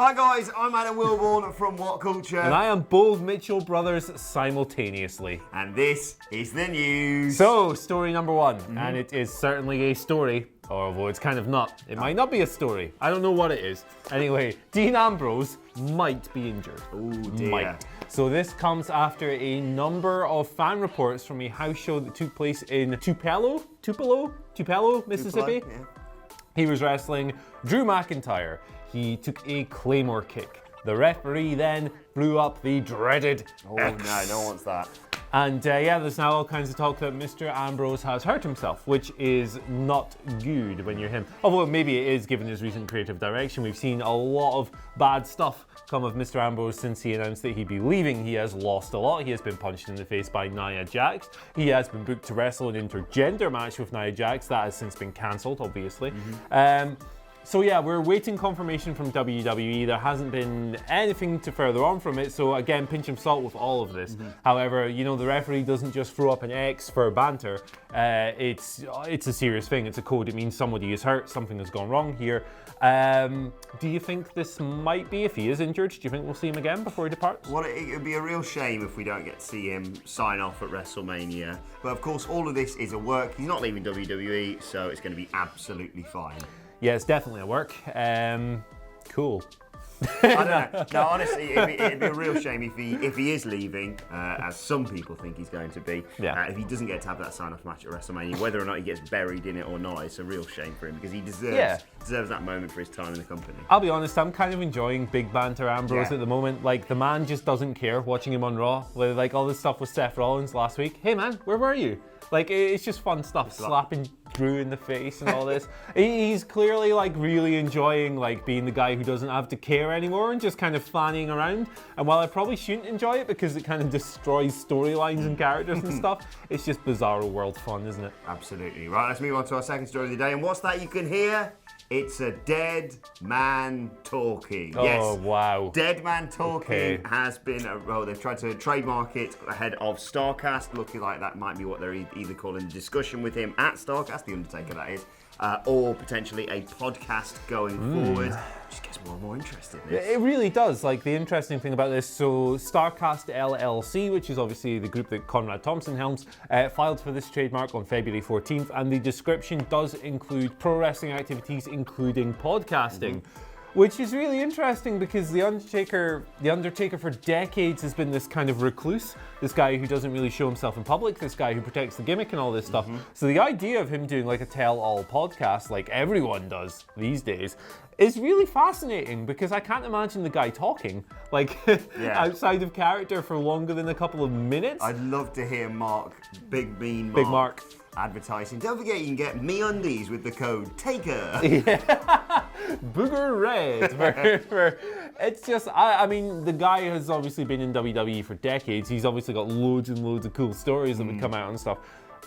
Hi guys, I'm Adam Wilborn from WhatCulture. And I am both Mitchell brothers simultaneously. And this is the news. So, story number one, and it is certainly a story, although it's kind of not. It might not be a story. I don't know what it is. Anyway, Dean Ambrose might be injured. Oh dear. Might. So this comes after a number of fan reports from a house show that took place in Tupelo, Mississippi. Tupelo, yeah. He was wrestling Drew McIntyre. He took a Claymore kick. The referee then blew up the dreaded X. No, no one wants that. And there's now all kinds of talk that Mr. Ambrose has hurt himself, which is not good when you're him. Although maybe it is, given his recent creative direction. We've seen a lot of bad stuff come of Mr. Ambrose since he announced that he'd be leaving. He has lost a lot. He has been punched in the face by Nia Jax. He has been booked to wrestle an intergender match with Nia Jax. That has since been cancelled, obviously. So we're waiting confirmation from WWE. There hasn't been anything to further on from it. So again, pinch of salt with all of this. However, the referee doesn't just throw up an X for banter. It's a serious thing. It's a code. It means somebody is hurt. Something has gone wrong here. Do you think this might be, if he is injured, do you think we'll see him again before he departs? Well, it would be a real shame if we don't get to see him sign off at WrestleMania. But of course, all of this is a work. He's not leaving WWE, so it's going to be absolutely fine. Yeah, it's definitely a work. Cool. I don't know. No, honestly, it'd be a real shame if he is leaving, as some people think he's going to be. Yeah. If he doesn't get to have that sign-off match at WrestleMania, whether or not he gets buried in it or not, it's a real shame for him because he deserves that moment for his time in the company. I'll be honest, I'm kind of enjoying big banter Ambrose at the moment. Like, the man just doesn't care watching him on Raw. Like, all this stuff with Seth Rollins last week. Hey man, where were you? Like, it's just fun stuff, slapping Drew in the face and all this. He's clearly, like, really enjoying, like, being the guy who doesn't have to care anymore and just kind of fanning around. And while I probably shouldn't enjoy it because it kind of destroys storylines and characters and stuff, it's just bizarro world fun, isn't it? Absolutely. Right, let's move on to our second story of the day. And what's that you can hear? It's a dead man talking. Oh, yes. wow. Dead man talking Okay. has been, they've tried to trademark it ahead of Starrcast, looking like that might be what they're either calling the discussion with him at Starrcast, the Undertaker that is, or potentially a podcast going forward. Just gets more and more interesting. It really does. Like, the interesting thing about this, so Starrcast LLC, which is obviously the group that Conrad Thompson helms, filed for this trademark on February 14th, and the description does include pro wrestling activities, including podcasting. Which is really interesting because the Undertaker for decades has been this kind of recluse, this guy who doesn't really show himself in public, this guy who protects the gimmick and all this stuff. So the idea of him doing like a tell-all podcast, like everyone does these days, is really fascinating because I can't imagine the guy talking like outside of character for longer than a couple of minutes. I'd love to hear Mark, Big Mark. Advertising. Don't forget you can get MeUndies with the code TAKER. Booger Red. It's just, I mean, the guy has obviously been in WWE for decades. He's obviously got loads and loads of cool stories that would come out and stuff.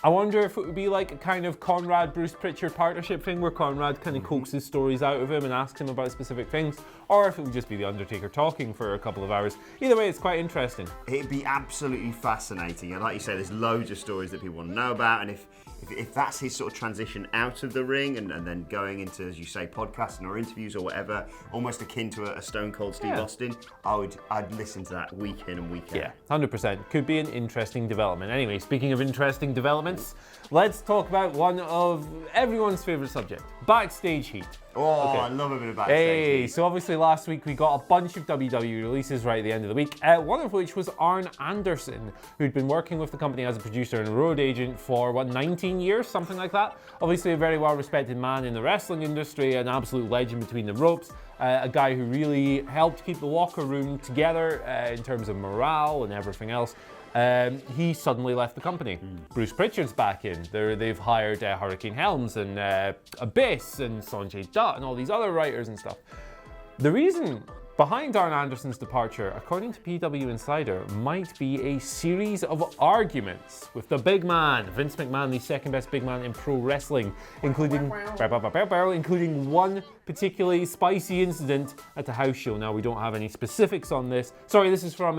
I wonder if it would be like a kind of Conrad-Bruce Pritchard partnership thing where Conrad kind of coaxes stories out of him and asks him about specific things, or if it would just be the Undertaker talking for a couple of hours. Either way, it's quite interesting. It'd be absolutely fascinating. And like you say, there's loads of stories that people want to know about. And if that's his sort of transition out of the ring and then going into, as you say, podcasting or interviews or whatever, almost akin to a Stone Cold Steve Austin, I'd listen to that week in and week out. Yeah, 100%. Could be an interesting development. Anyway, speaking of interesting developments, let's talk about one of everyone's favourite subject, backstage heat. Oh, okay. I love a bit of backstage. Hey, so obviously last week we got a bunch of WWE releases right at the end of the week, one of which was Arn Anderson, who'd been working with the company as a producer and road agent for, 19 years, something like that. Obviously a very well-respected man in the wrestling industry, an absolute legend between the ropes, a guy who really helped keep the locker room together in terms of morale and everything else. He suddenly left the company. Bruce Pritchard's back in. They've hired Hurricane Helms and Abyss and Sanjay Dutt and all these other writers and stuff. The reason behind Arn Anderson's departure, according to PW Insider, might be a series of arguments with the big man, Vince McMahon, the second best big man in pro wrestling, including one particularly spicy incident at the house show. Now, we don't have any specifics on this. Sorry, this is from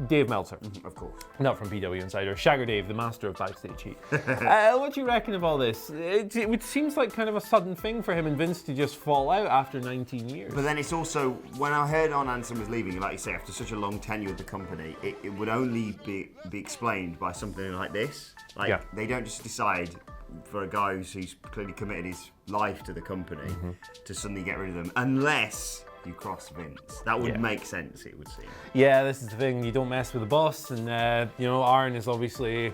Dave Meltzer. Of course. Not from PW Insider. Shagger Dave, the master of backstage heat. What do you reckon of all this? It seems like kind of a sudden thing for him and Vince to just fall out after 19 years. But then it's also, when I heard when Arn Anderson was leaving, like you say, after such a long tenure with the company, it would only be explained by something like this. Like, they don't just decide for a guy who's clearly committed his life to the company to suddenly get rid of them, unless you cross Vince. That would make sense, it would seem. Yeah, this is the thing. You don't mess with the boss, and Arn is obviously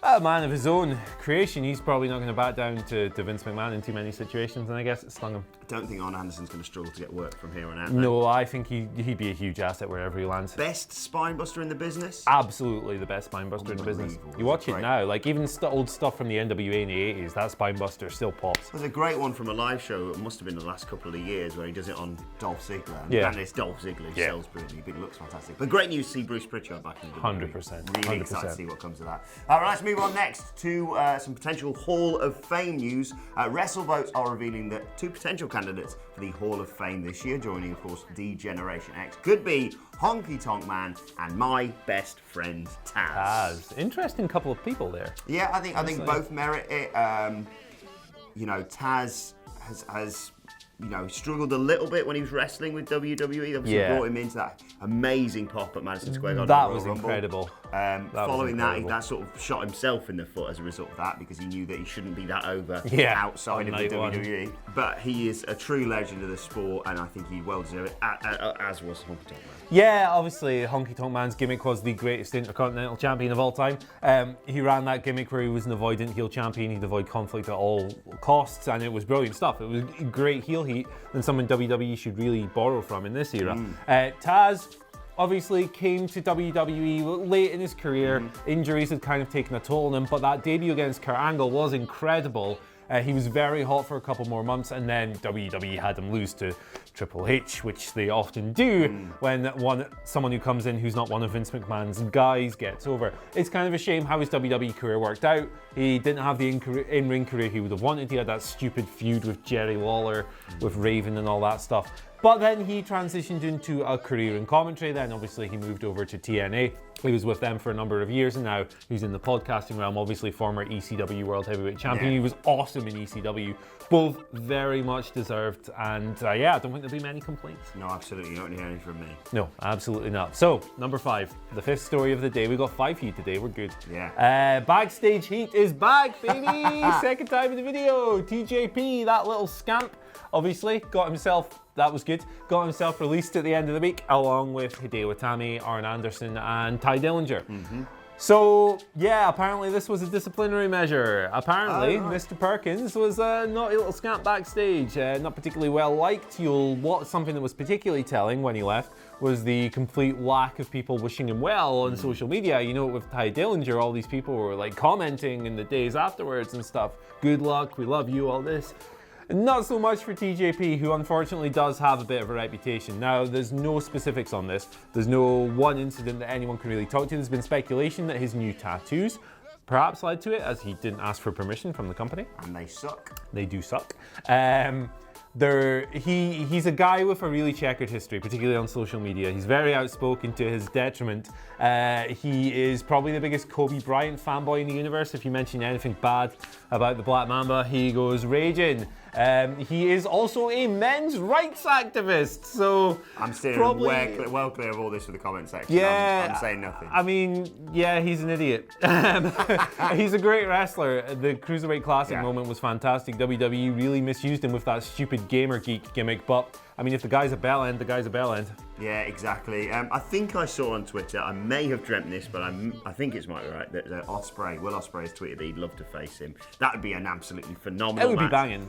a man of his own creation. He's probably not going to back down to Vince McMahon in too many situations, and I guess it stung him. I don't think Arn Anderson's going to struggle to get work from here on out. No, I think he'd be a huge asset wherever he lands. Best spine buster in the business? Absolutely the best spine buster in the business. You watch it now, like even old stuff from the NWA in the 80s, that spine buster still pops. There's a great one from a live show, it must have been the last couple of years, where he does it on Dolph Ziggler. And it's Dolph Ziggler, he sells brilliantly, but it looks fantastic. But great news to see Bruce Pritchard back in the WWE. 100%. Really excited to see what comes of that. All right, let's move on next to some potential Hall of Fame news. WrestleVotes are revealing that 2 potential candidates for the Hall of Fame this year, joining, of course, D-Generation X, could be Honky Tonk Man and my best friend Tazz. Interesting couple of people there. Yeah, I think both merit it. Tazz has struggled a little bit when he was wrestling with WWE. Obviously brought him into that amazing pop at Madison Square Garden. That was incredible. Following that, that sort of shot himself in the foot as a result of that, because he knew that he shouldn't be that over outside of the WWE. But he is a true legend of the sport, and I think he well deserved it, as was Honky Tonk Man. Yeah, obviously Honky Tonk Man's gimmick was the greatest Intercontinental Champion of all time. He ran that gimmick where he was an avoidant heel champion. He'd avoid conflict at all costs, and it was brilliant stuff. It was great heel heat, and something WWE should really borrow from in this era. Tazz obviously came to WWE late in his career. Injuries had kind of taken a toll on him, but that debut against Kurt Angle was incredible. He was very hot for a couple more months, and then WWE had him lose to Triple H, which they often do when someone who comes in who's not one of Vince McMahon's guys gets over. It's kind of a shame how his WWE career worked out. He didn't have the in-ring career he would have wanted. He had that stupid feud with Jerry Lawler, with Raven and all that stuff. But then he transitioned into a career in commentary. Then obviously he moved over to TNA. He was with them for a number of years, and now he's in the podcasting realm. Obviously former ECW World Heavyweight Champion. He was awesome in ECW. Both very much deserved, and I don't think there'll be many complaints. No, absolutely. You don't hear anything from me. No, absolutely not. So, number 5, the 5th story of the day. We got 5 heat today. We're good. Yeah. Backstage heat is back, baby. Second time in the video. TJP, that little scamp, obviously got himself. That was good. Got himself released at the end of the week, along with Hideo Itami, Arn Anderson, and Ty Dillinger. So, apparently this was a disciplinary measure. Apparently, Mr. Perkins was a naughty little scamp backstage, not particularly well liked. Something that was particularly telling when he left was the complete lack of people wishing him well on social media. You know, with Ty Dillinger, all these people were like commenting in the days afterwards and stuff. Good luck, we love you, all this. Not so much for TJP, who unfortunately does have a bit of a reputation. Now, there's no specifics on this. There's no one incident that anyone can really talk to. There's been speculation that his new tattoos perhaps led to it, as he didn't ask for permission from the company. And they suck. They do suck. He's a guy with a really checkered history, particularly on social media. He's very outspoken to his detriment. He is probably the biggest Kobe Bryant fanboy in the universe. If you mention anything bad about the Black Mamba, he goes raging. He is also a men's rights activist, so I'm steering well clear of all this for the comment section. Yeah, I'm saying nothing. I mean, he's an idiot. He's a great wrestler. The Cruiserweight Classic moment was fantastic. WWE really misused him with that stupid gamer geek gimmick, but I mean, if the guy's a bell end, the guy's a bell end. Yeah, exactly. I think I saw on Twitter, I may have dreamt this, but I think it's might be right, that Will Ospreay has tweeted that he'd love to face him. That would be an absolutely phenomenal match. It would be banging.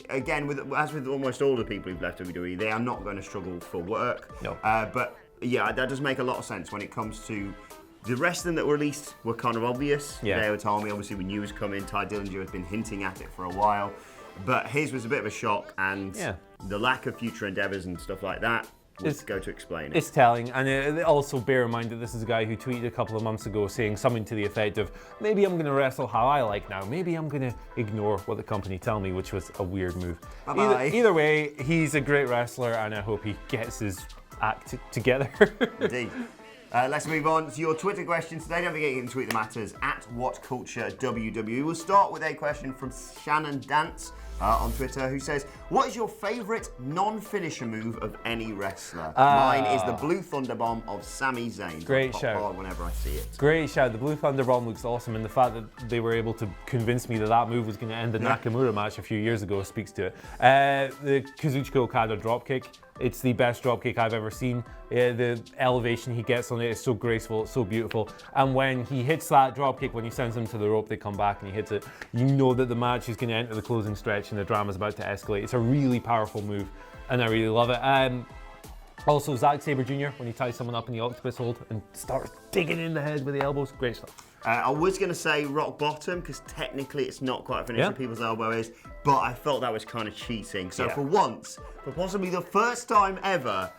Again, as with almost all the people who've left WWE, they are not going to struggle for work. No. But that does make a lot of sense when it comes to the rest of them that were released were kind of obvious. Hideo Itami, obviously, we knew was coming. Ty Dillinger had been hinting at it for a while. But his was a bit of a shock, and the lack of future endeavours and stuff like that would go to explain it. It's telling, and also bear in mind that this is a guy who tweeted a couple of months ago saying something to the effect of, maybe I'm going to wrestle how I like now, maybe I'm going to ignore what the company tell me, which was a weird move. Either way, he's a great wrestler, and I hope he gets his act together. Indeed. Let's move on to your Twitter questions today. Don't forget you can tweet them at us at WhatCulture WWE. We'll start with a question from Shannon Dance. on Twitter, who says, what is your favourite non-finisher move of any wrestler? Mine is the Blue Thunder Bomb of Sami Zayn. Great Pop shout. hard whenever I see it. Great shout. The Blue Thunder Bomb looks awesome, and the fact that they were able to convince me that that move was going to end the Nakamura match a few years ago speaks to it. The Kazuchika Okada dropkick. It's the best dropkick I've ever seen. The elevation he gets on it is so graceful, it's so beautiful. And when he hits that dropkick, when he sends them to the rope, they come back and he hits it. You know that the match is going to enter the closing stretch and the drama's about to escalate. It's a really powerful move, and I really love it. Also, Zack Sabre Jr., when he ties someone up in the octopus hold and starts digging in the head with the elbows, great stuff. I was going to say rock bottom, because technically it's not quite a finisher, people's elbow is, but I felt that was kind of cheating. So for once, for possibly the first time ever,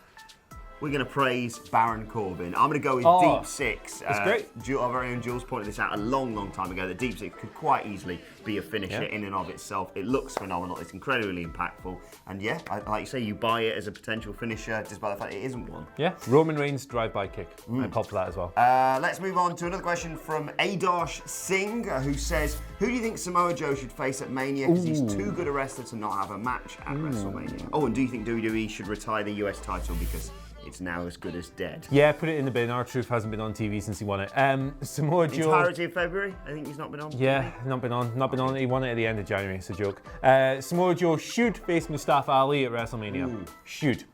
we're going to praise Baron Corbin. I'm going to go with Deep Six. That's great. Our very own Jules pointed this out a long, long time ago, that Deep Six could quite easily be a finisher in and of itself. It looks phenomenal. It's incredibly impactful. And yeah, like you say, you buy it as a potential finisher just by the fact it isn't one. Yeah, Roman Reigns drive-by kick. I popped for that as well. Let's move on to another question from Adarsh Singh, who says, who do you think Samoa Joe should face at Mania? Because he's too good a wrestler to not have a match at WrestleMania. Oh, and do you think WWE should retire the US title because it's now as good as dead? Yeah, put it in the bin. R-Truth hasn't been on TV since he won it. Samoa Joe. Entirety of February? I think he's not been on. Yeah, not been on. He won it at the end of January. It's a joke. Samoa Joe should face Mustafa Ali at WrestleMania. Should.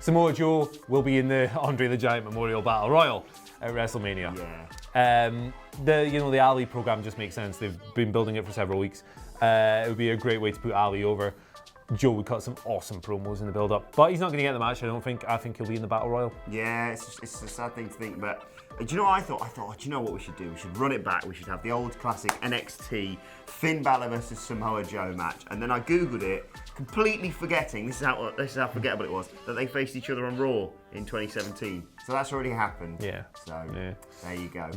Samoa Joe will be in the Andre the Giant Memorial Battle Royal at WrestleMania. Yeah. The Ali program just makes sense. They've been building it for several weeks. It would be a great way to put Ali over. Joe would cut some awesome promos in the build-up, but he's not going to get the match, I don't think. I think he'll be in the Battle Royal. Yeah, it's a sad thing to think, but do you know what I thought? Do you know what we should do? We should run it back. We should have the old classic NXT Finn Balor versus Samoa Joe match, and then I googled it, completely forgetting, this is how forgettable it was, that they faced each other on Raw in 2017. So that's already happened. Yeah. So there you go.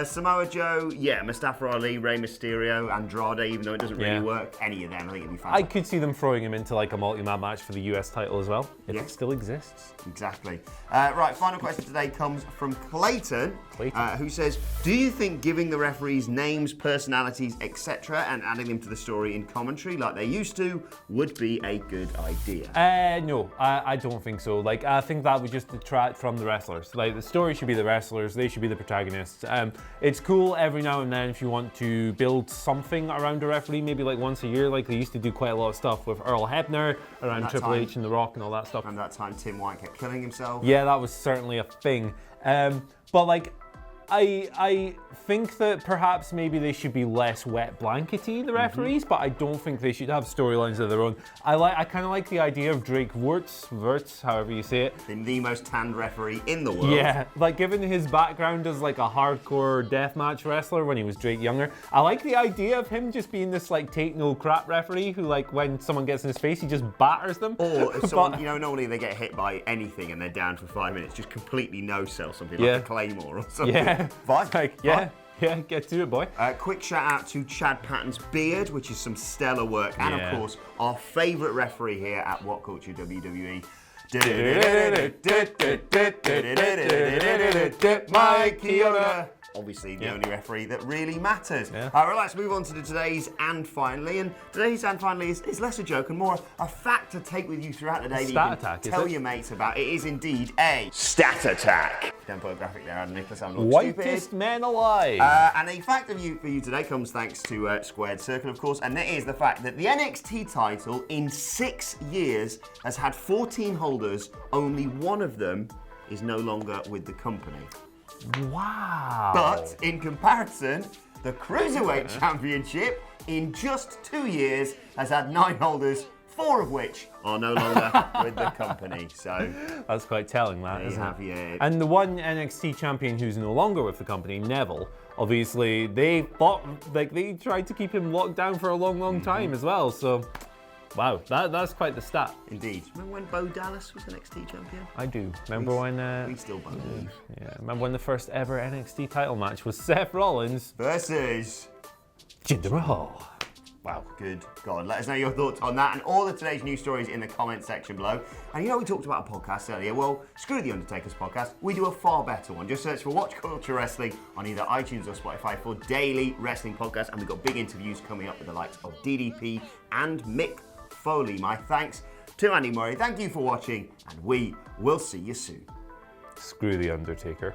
Samoa Joe, Mustafa Ali, Rey Mysterio, Andrade, even though it doesn't really work, any of them, I think it'd be fun. I could see them throwing him into like a multi-man match for the US title as well, if it still exists. Exactly. Right, final question today comes from Clayton. Who says, do you think giving the referees names, personalities, etc. and adding them to the story in commentary like they used to would be a good idea? No, I don't think so. Like, I think that would just detract from the wrestlers. Like, the story should be the wrestlers, they should be the protagonists. It's cool every now and then if you want to build something around a referee, maybe like once a year, like they used to do quite a lot of stuff with Earl Hebner around Triple H and The Rock and all that stuff. And that time Tim White kept killing himself. Yeah, that was certainly a thing. But like, I think that perhaps maybe they should be less wet blankety, the referees, but I don't think they should have storylines of their own. I kind of like the idea of Drake Wirtz, however you say it. The most tanned referee in the world. Yeah, like given his background as like a hardcore deathmatch wrestler when he was Drake younger, I like the idea of him just being this like take no crap referee who like when someone gets in his face, he just batters them. Or if someone, normally they get hit by anything and they're down for 5 minutes, just completely no-sell something like a Claymore or something. Yeah. Fine. Yeah, get to it, boy. Quick shout out to Chad Patton's beard, which is some stellar work. And of course, our favourite referee here at WhatCulture WWE. Mike Chioda. Obviously, the only referee that really matters. Right, let's move on to today's and finally. And today's and finally is less a joke and more a fact to take with you throughout the day. Stat attack, tell your mates about. It is indeed a stat attack. Don't put a graphic there, Adam Nicholas. I'm not Whitest stupid. man alive. And a fact for you today comes thanks to Squared Circle, of course, and it is the fact that the NXT title in 6 years has had 14 holders. Only one of them is no longer with the company. Wow. But in comparison, the Cruiserweight Championship in just 2 years has had 9 holders, 4 of which are no longer with the company. So that's quite telling, that, isn't it? Yeah. And the one NXT champion who's no longer with the company, Neville, obviously they tried to keep him locked down for a long time as well. So wow, that's quite the stat. Indeed. Remember when Bo Dallas was NXT champion? I do. Remember when... we still both believe. Yeah. Remember when the first ever NXT title match was Seth Rollins versus Jinder Mahal. Wow. Good God. Let us know your thoughts on that and all of today's news stories in the comment section below. And we talked about a podcast earlier. Well, screw the Undertaker's podcast. We do a far better one. Just search for WhatCulture Wrestling on either iTunes or Spotify for daily wrestling podcasts. And we've got big interviews coming up with the likes of DDP and Mick Foley. My thanks to Andy Murray. Thank you for watching, and we will see you soon. Screw the Undertaker.